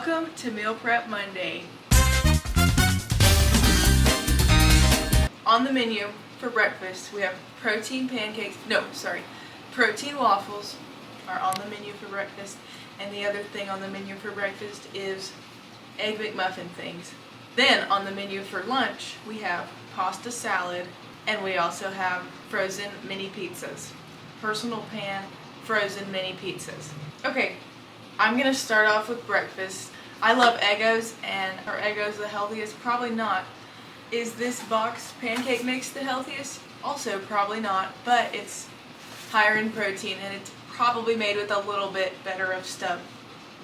Welcome to Meal Prep Monday. On the menu for breakfast, we have protein pancakes. Protein waffles are on the menu for breakfast. And the other thing on the menu for breakfast is Egg McMuffin things. Then on the menu for lunch, we have pasta salad, and we also have frozen mini pizzas. Personal pan, frozen mini pizzas. Okay, I'm gonna start off with breakfast. I love Eggos, and are Eggos the healthiest? Probably not. Is this box pancake mix the healthiest? Also probably not, but it's higher in protein and it's probably made with a little bit better of stuff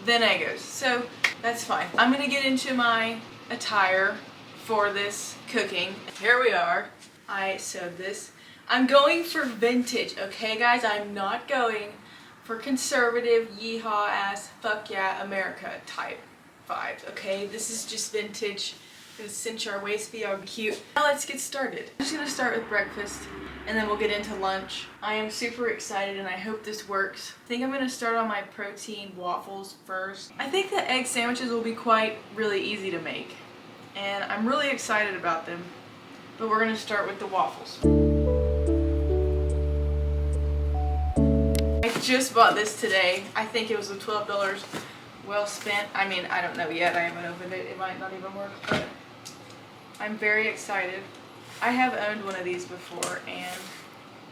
than Eggos. So that's fine. I'm gonna get into my attire for this cooking. Here we are. I sewed this. I'm going for vintage, okay guys? I'm not going for conservative, yeehaw ass, fuck yeah, America type vibes, okay? This is just vintage. I'm gonna cinch our waist, be all cute. Now let's get started. I'm just gonna start with breakfast and then we'll get into lunch. I am super excited and I hope this works. I think I'm gonna start on my protein waffles first. I think the egg sandwiches will be really easy to make, and I'm really excited about them, but we're gonna start with the waffles. I just bought this today. I think it was the $12 well spent. I mean, I don't know yet. I haven't opened it. It might not even work, but I'm very excited. I have owned one of these before and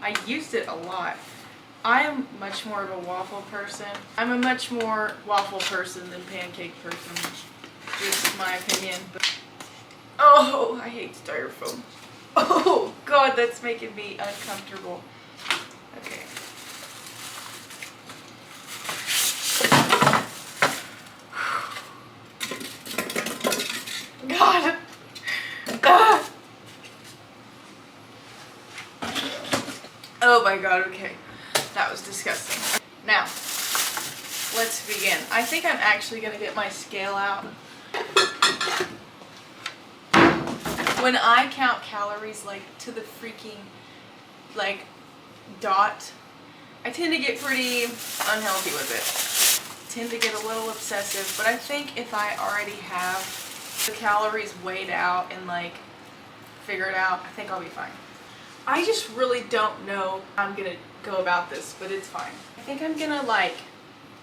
I used it a lot. I am much more of a waffle person. I'm a much more waffle person than pancake person. Just my opinion. But oh, I hate styrofoam. Oh God, that's making me uncomfortable. Okay. God. Ah. Oh my God, okay. That was disgusting. Now, let's begin. I think I'm actually gonna get my scale out. When I count calories to the freaking dot, I tend to get pretty unhealthy with it. I tend to get a little obsessive, but I think if I already have the calories weighed out and figured out, I think I'll be fine. I just really don't know how I'm gonna go about this, but it's fine. I think I'm gonna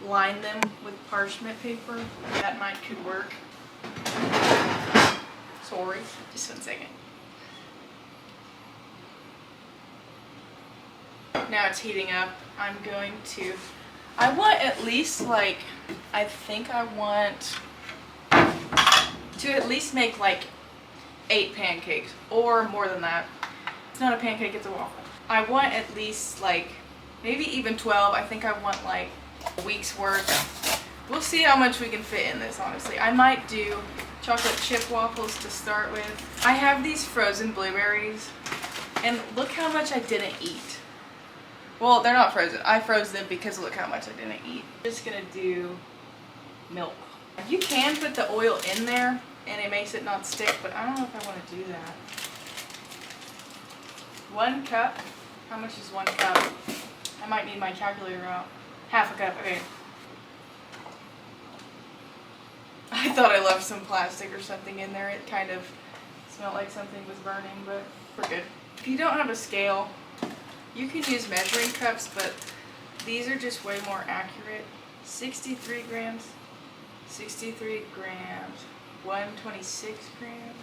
line them with parchment paper. That could work. Sorry, just 1 second. Now it's heating up. I want at least I think I want to at least make 8 pancakes or more than that. It's not a pancake, it's a waffle. I want at least maybe even 12. I think I want a week's worth. We'll see how much we can fit in this, honestly. I might do chocolate chip waffles to start with. I have these frozen blueberries and look how much I didn't eat. Well, they're not frozen. I froze them because look how much I didn't eat. I'm just gonna do milk. You can put the oil in there and it makes it not stick, but I don't know if I want to do that. 1 cup. How much is 1 cup? I might need my calculator out. Half a cup. Okay. I thought I left some plastic or something in there. It kind of smelled like something was burning, but we're good. If you don't have a scale, you can use measuring cups, but these are just way more accurate. 63 grams. 63 grams. 126 grams.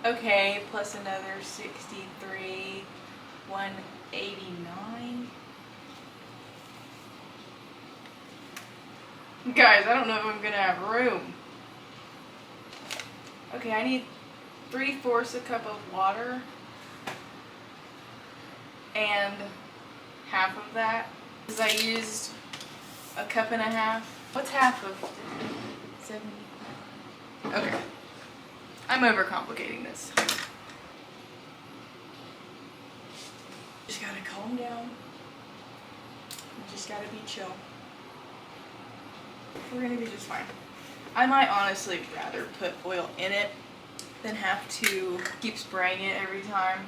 Okay, plus another 63, 189. Guys, I don't know if I'm gonna have room. Okay, I need 3/4 a cup of water and half of that because I used 1.5 cups. What's half of 70? Okay. I'm overcomplicating this. Just gotta calm down. You just gotta be chill. We're gonna be just fine. I might honestly rather put oil in it than have to keep spraying it every time.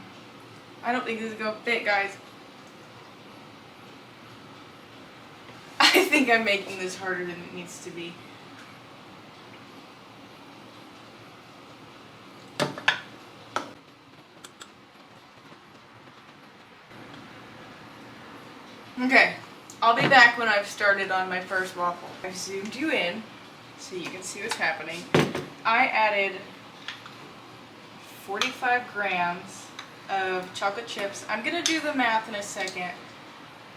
I don't think this is gonna fit, guys. I think I'm making this harder than it needs to be. Okay, I'll be back when I've started on my first waffle. I've zoomed you in so you can see what's happening. I added 45 grams of chocolate chips. I'm gonna do the math in a second,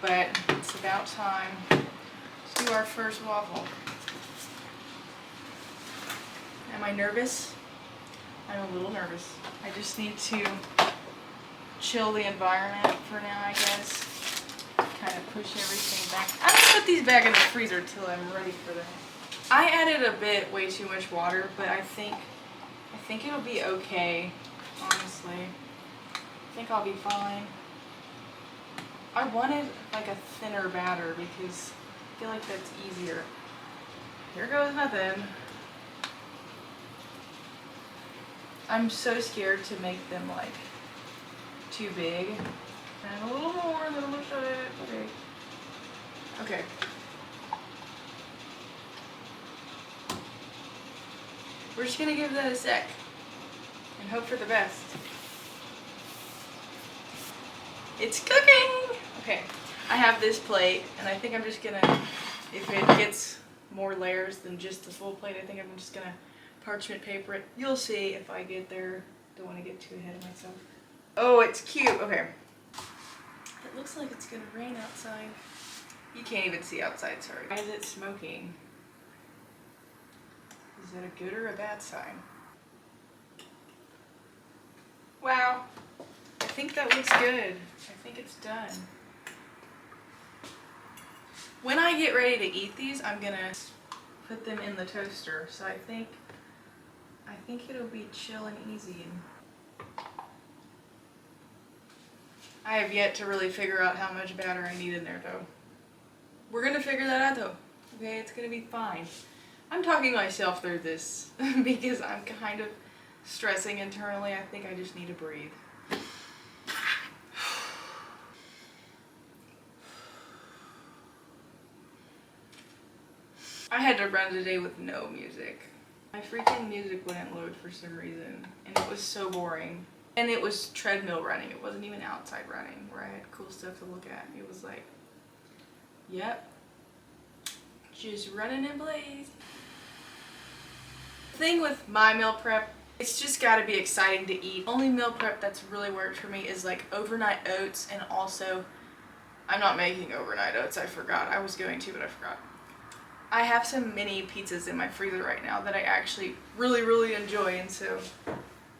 but it's about time to do our first waffle. Am I nervous? I'm a little nervous. I just need to chill the environment for now, I guess. Kind of push everything back. I'm gonna put these back in the freezer till I'm ready for them. I added a bit way too much water, but I think it'll be okay, honestly. I think I'll be fine. I wanted like a thinner batter because I feel like that's easier. Here goes nothing. I'm so scared to make them like too big. And a little more, and then I'm gonna shut it. Okay. Okay. We're just gonna give that a sec and hope for the best. It's cooking! Okay, I have this plate, and I think I'm just gonna, if it gets more layers than just the full plate, I think I'm just gonna parchment paper it. You'll see if I get there. Don't want to get too ahead of myself. Oh, it's cute. Okay. It looks like it's gonna rain outside. You can't even see outside, sorry. Why is it smoking? Is that a good or a bad sign? Wow. I think that looks good. I think it's done. When I get ready to eat these, I'm gonna put them in the toaster. So I think it'll be chill and easy. I have yet to really figure out how much batter I need in there though. We're gonna figure that out though. Okay, it's gonna be fine. I'm talking myself through this because I'm kind of stressing internally. I think I just need to breathe. I had to run today with no music. My freaking music wouldn't load for some reason, and it was so boring. And it was treadmill running. It wasn't even outside running where I had cool stuff to look at. It was like, yep, just running in place. The thing with my meal prep, it's just gotta be exciting to eat. Only meal prep that's really worked for me is like overnight oats, and also, I'm not making overnight oats, I forgot. I was going to, but I forgot. I have some mini pizzas in my freezer right now that I actually really enjoy, and so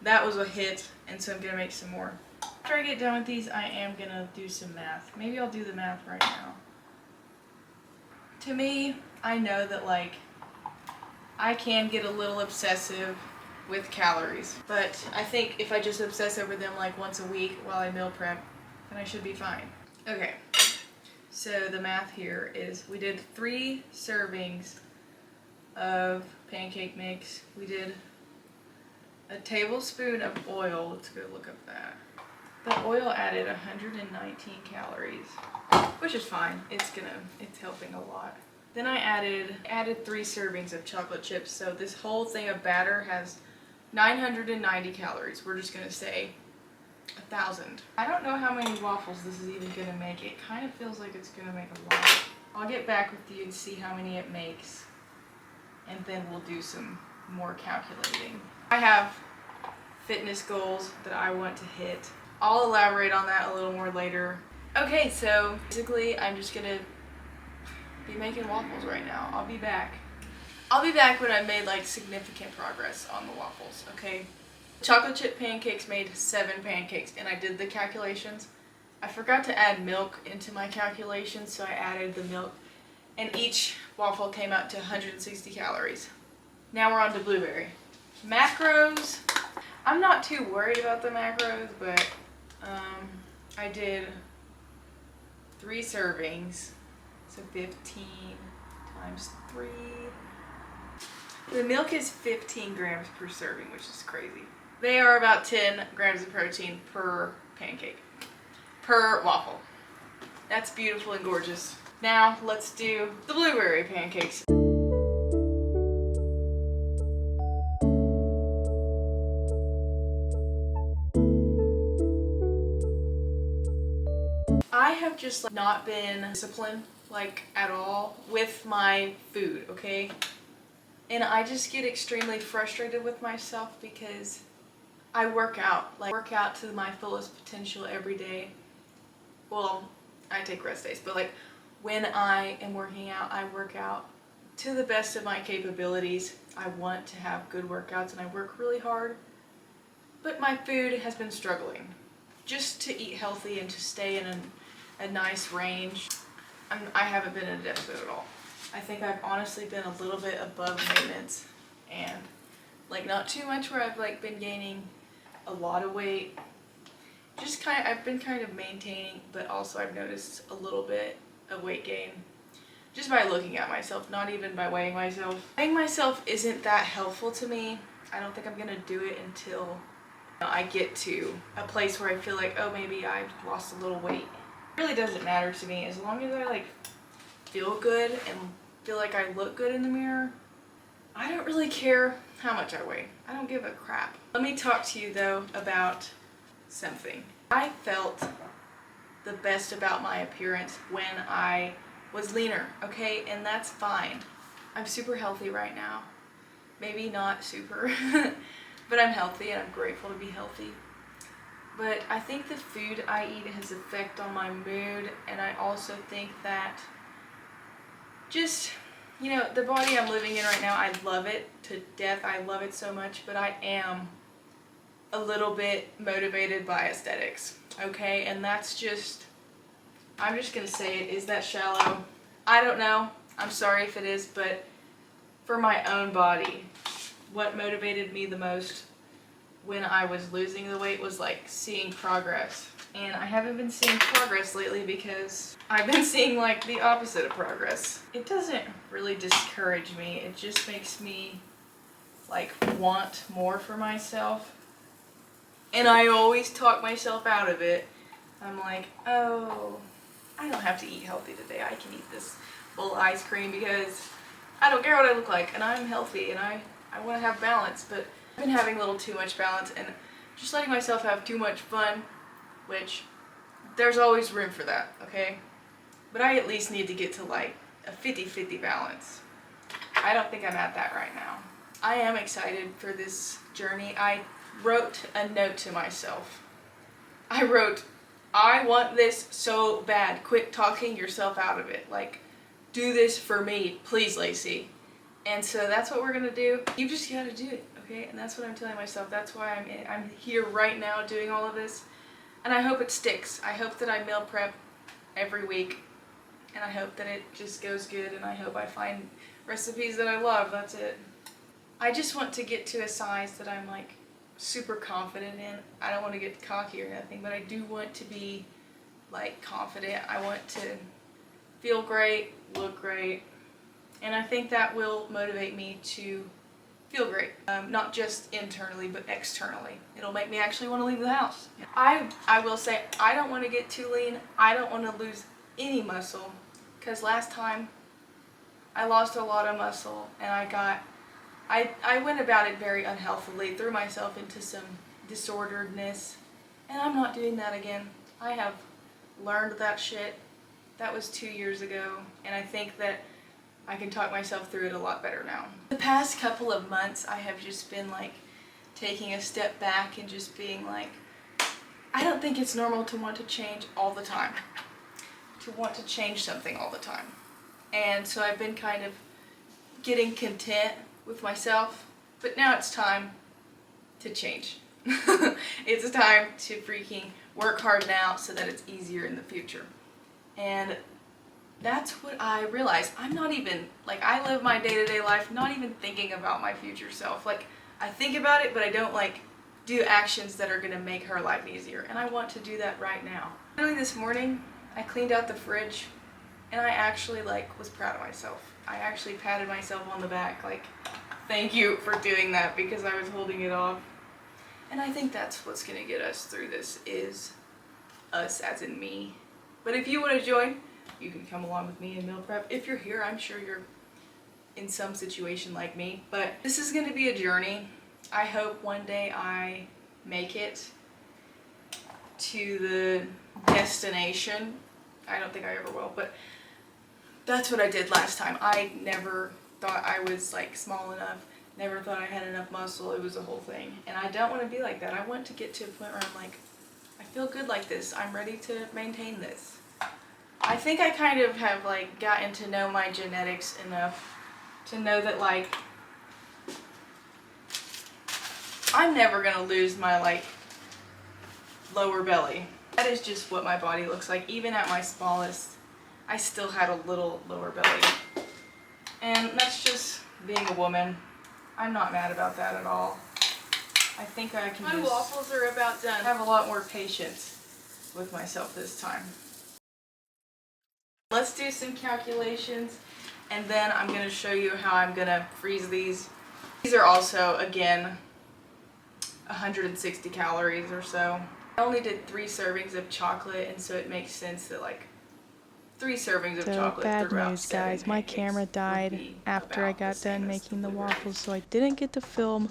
that was a hit, and so I'm gonna make some more. After I get done with these, I am gonna do some math. Maybe I'll do the math right now. To me, I know that like, I can get a little obsessive with calories, but I think if I just obsess over them like once a week while I meal prep, then I should be fine. Okay, so the math here is we did 3 servings of pancake mix. We did a tablespoon of oil. Let's go look up that. The oil added 119 calories, which is fine. It's helping a lot. Then I added 3 servings of chocolate chips. So this whole thing of batter has 990 calories. We're just gonna say 1,000. I don't know how many waffles this is even gonna make. It kind of feels like it's gonna make a lot. I'll get back with you and see how many it makes, and then we'll do some more calculating. I have fitness goals that I want to hit. I'll elaborate on that a little more later. Okay, so basically I'm just gonna be making waffles right now. I'll be back. I'll be back when I've made like significant progress on the waffles, okay? Chocolate chip pancakes made 7 pancakes, and I did the calculations. I forgot to add milk into my calculations, so I added the milk, and each waffle came out to 160 calories. Now we're on to blueberry. Macros, I'm not too worried about the macros, but I did 3 servings, so 15 times 3. The milk is 15 grams per serving, which is crazy. They are about 10 grams of protein per pancake, per waffle. That's beautiful and gorgeous. Now let's do the blueberry pancakes. I have just not been disciplined at all with my food, okay? And I just get extremely frustrated with myself because I work out to my fullest potential every day. Well, I take rest days, but when I am working out, I work out to the best of my capabilities. I want to have good workouts and I work really hard, but my food has been struggling. Just to eat healthy and to stay in a nice range, I haven't been in a deficit at all. I think I've honestly been a little bit above maintenance and not too much where I've been gaining a lot of weight. I've been kind of maintaining, but also I've noticed a little bit of weight gain just by looking at myself, not even by weighing myself. Weighing myself isn't that helpful to me. I don't think I'm gonna do it until I get to a place where I feel like, oh, maybe I've lost a little weight. It really doesn't matter to me as long as I feel good and feel like I look good in the mirror. I don't really care how much I weigh. I don't give a crap. Let me talk to you though about something. I felt the best about my appearance when I was leaner, okay? And that's fine. I'm super healthy right now. Maybe not super, but I'm healthy and I'm grateful to be healthy. But I think the food I eat has effect on my mood, and I also think that just, the body I'm living in right now, I love it to death. I love it so much, but I am a little bit motivated by aesthetics, okay? And that's just, I'm just gonna say it. Is that shallow? I don't know. I'm sorry if it is, but for my own body, what motivated me the most when I was losing the weight was seeing progress. And I haven't been seeing progress lately because I've been seeing the opposite of progress. It doesn't really discourage me. It just makes me want more for myself. And I always talk myself out of it. I'm like, oh, I don't have to eat healthy today. I can eat this bowl of ice cream because I don't care what I look like and I'm healthy and I want to have balance. But I've been having a little too much balance and just letting myself have too much fun, which there's always room for that, okay? But I at least need to get to a 50-50 balance. I don't think I'm at that right now. I am excited for this journey. I wrote a note to myself. I wrote, I want this so bad. Quit talking yourself out of it. Do this for me, please, Lacey. And so that's what we're gonna do. You just gotta do it, okay? And that's what I'm telling myself. That's why I'm here right now doing all of this. And I hope it sticks. I hope that I meal prep every week. And I hope that it just goes good. And I hope I find recipes that I love. That's it. I just want to get to a size that I'm super confident in. I don't want to get cocky or nothing, but I do want to be confident. I want to feel great, look great. And I think that will motivate me to feel great, not just internally, but externally. It'll make me actually want to leave the house. I will say, I don't want to get too lean. I don't want to lose any muscle, because last time I lost a lot of muscle and I went about it very unhealthily, threw myself into some disorderedness, and I'm not doing that again. I have learned that shit. That was 2 years ago, and I think that I can talk myself through it a lot better now. The past couple of months, I have just been taking a step back and just being I don't think it's normal to want to change all the time, to want to change something all the time. And so I've been kind of getting content with myself, but now it's time to change. It's time to freaking work hard now so that it's easier in the future. And that's what I realized. I'm not even, I live my day-to-day life not even thinking about my future self. I think about it, but I don't do actions that are gonna make her life easier. And I want to do that right now. Literally this morning, I cleaned out the fridge and I actually was proud of myself. I actually patted myself on the back, thank you for doing that, because I was holding it off. And I think that's what's gonna get us through this, is us as in me. But if you wanna join, you can come along with me and meal prep. If you're here, I'm sure you're in some situation like me, but this is going to be a journey. I hope one day I make it to the destination. I don't think I ever will, but that's what I did last time. I never thought I was like small enough, never thought I had enough muscle. It was a whole thing, and I don't want to be like that. I want to get to a point where I'm like, I feel good like this. I'm ready to maintain this. I think I kind of have like gotten to know my genetics enough to know that like I'm never gonna lose my like lower belly. That is just what my body looks like. Even at my smallest, I still had a little lower belly. And that's just being a woman. I'm not mad about that at all. I think I can My waffles are about done. have a lot more patience with myself this time. Let's do some calculations, and then I'm going to show you how I'm going to freeze these. These are also, again, 160 calories or so. I only did 3 servings of chocolate, and so it makes sense that like 3 servings of chocolate Bad throughout news, 7 guys. My pancakes camera would died be after I about the got same done as making the blueberries. waffles, so I didn't get to film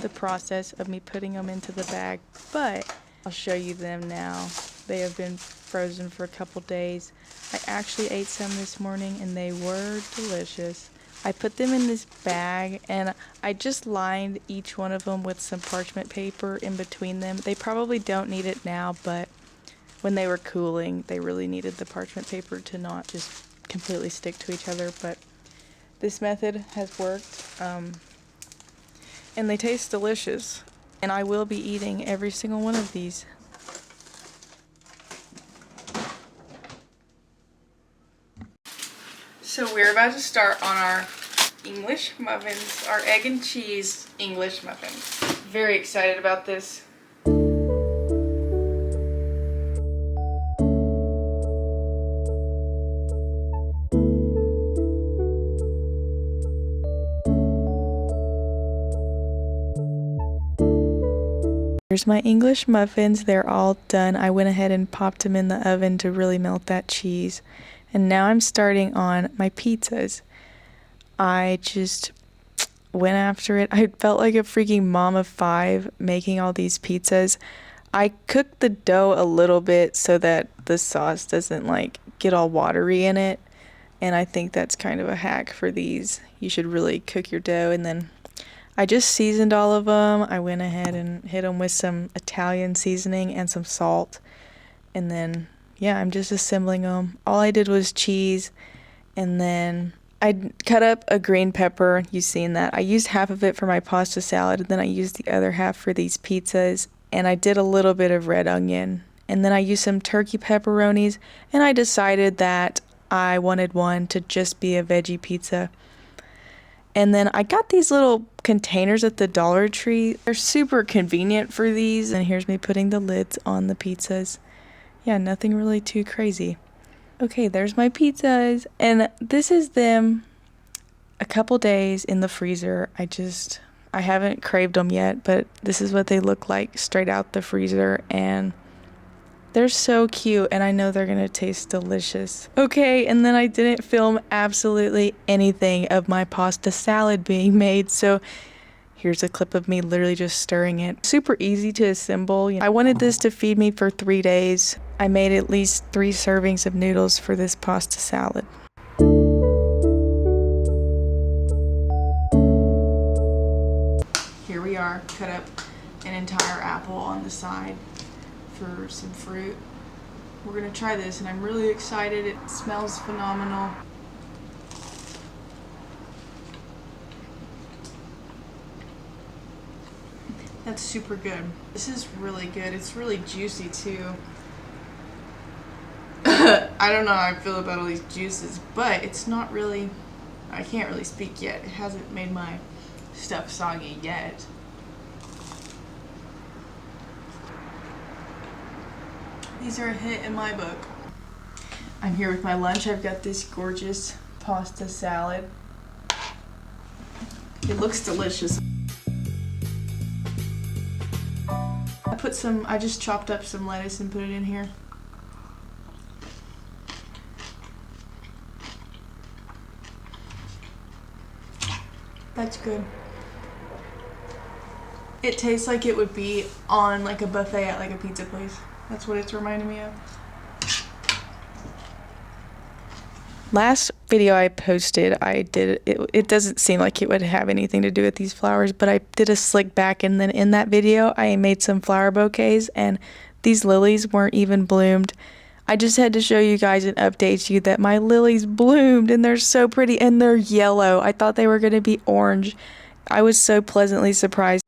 the process of me putting them into the bag, but I'll show you them now. They have been frozen for a couple days. I actually ate some this morning and they were delicious. I put them in this bag and I just lined each one of them with some parchment paper in between them. They probably don't need it now, but when they were cooling, they really needed the parchment paper to not just completely stick to each other. But this method has worked, and they taste delicious. And I will be eating every single one of these. So we're about to start on our English muffins, our egg and cheese English muffins. Very excited about this. Here's my English muffins. They're all done. I went ahead and popped them in the oven to really melt that cheese. And now I'm starting on my pizzas. I just went after it. I felt like a freaking mom of 5 making all these pizzas. I cooked the dough a little bit so that the sauce doesn't like get all watery in it. And I think that's kind of a hack for these. You should really cook your dough, and then I just seasoned all of them. I went ahead and hit them with some Italian seasoning and some salt. And then, yeah, I'm just assembling them. All I did was cheese, and then I cut up a green pepper. You've seen that. I used half of it for my pasta salad, and then I used the other half for these pizzas. And I did a little bit of red onion. And then I used some turkey pepperonis, and I decided that I wanted one to just be a veggie pizza. And then I got these little containers at the Dollar Tree. They're super convenient for these. And here's me putting the lids on the pizzas. Yeah, nothing really too crazy. Okay, there's my pizzas. And this is them a couple days in the freezer. I haven't craved them yet, but this is what they look like straight out the freezer. And they're so cute, and I know they're gonna taste delicious. Okay, and then I didn't film absolutely anything of my pasta salad being made, so here's a clip of me literally just stirring it. Super easy to assemble. I wanted this to feed me for 3 days. I made at least 3 servings of noodles for this pasta salad. Here we are, cut up an entire apple on the side for some fruit. We're gonna try this, and I'm really excited. It smells phenomenal. That's super good. This is really good. It's really juicy too. I don't know how I feel about all these juices, but it's not really, I can't really speak yet. It hasn't made my stuff soggy yet. These are a hit in my book. I'm here with my lunch. I've got this gorgeous pasta salad. It looks delicious. I just chopped up some lettuce and put it in here. That's good. It tastes like it would be on like a buffet at like a pizza place. That's what it's reminding me of. Last video I posted, it doesn't seem like it would have anything to do with these flowers, but I did a slick back, and then in that video I made some flower bouquets, and these lilies weren't even bloomed. I just had to show you guys and update you that my lilies bloomed, and they're so pretty, and they're yellow. I thought they were going to be orange. I was so pleasantly surprised.